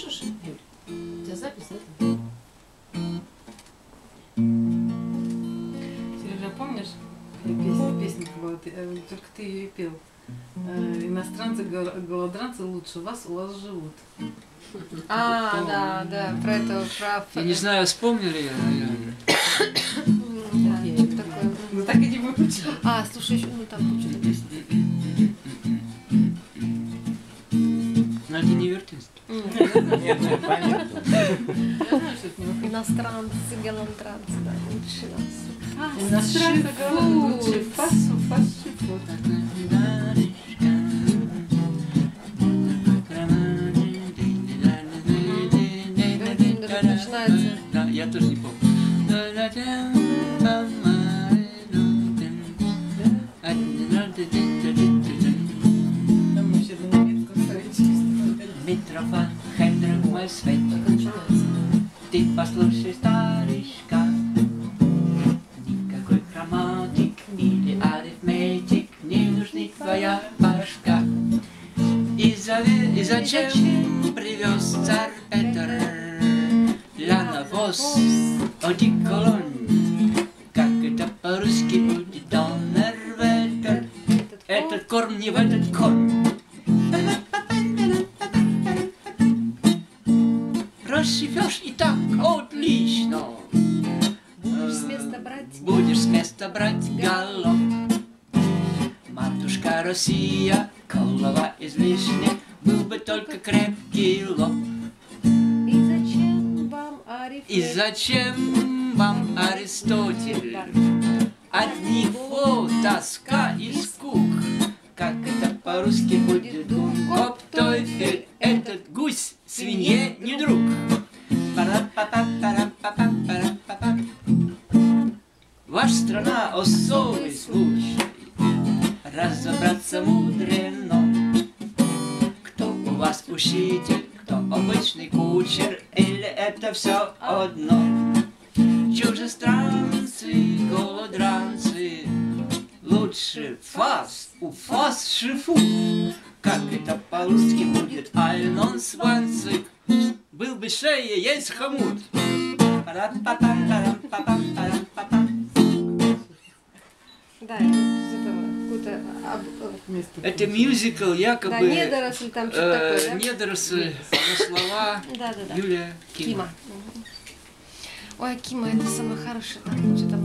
пишешь, Юль? У тебя запись, да? Сережа, помнишь, песня была, только ты ее и пел? Иностранцы, голодранцы лучше вас, у вас живут. Да, да, про это, про... Я не знаю, вспомнили ее, наверное. Да, что такое. Ну так и не выучил. Слушай, еще, ну там куча песен. Но это не вертинство. Нет, нет, понятно. Я знаю, что это не Иностранцы, голландранцы, да, лучше нас. иностранцы, голодранцы лучше, фасу, фасу. Начинается. Да, я тоже не помню. Там вообще на немецком стоит. Митрофан, Хендрик, мой свет. Так начинается. Ты послушай старичка. Никакой грамматик или арифметик не нужны твоя башка. И зачем привез царь Петр для навоз одеколон? Как это по-русски будет? Доннерветер. Этот корм не в этот конь. Рассыпешь и так отлично. Будешь с места брать. Будешь с места брать галлоп. Матушка Россия, голова излишне, был бы только крепкий лоб. И зачем вам арифметик? И зачем вам Аристотель? Одни фо, тоска и скук. Как это по-русски будет? Думкоп, тойфель, этот гусь свинье не друг. Ваша страна особый случай, разобраться мудрено. Кто у вас учитель, кто обычный кучер, или это все одно? Чужестранцы, голодранцы, лучше фас, у фас шифу. Как это по-русски будет? Альнон сванцик, был бы шея, есть хомут. Да, это из этого какой-то... Это мюзикл, якобы... Да, недоросль там что-то такое, да? Недоросль, слова Да. Юлия Кима. Кима. Ой, Кима, это самое хорошее. Там что-то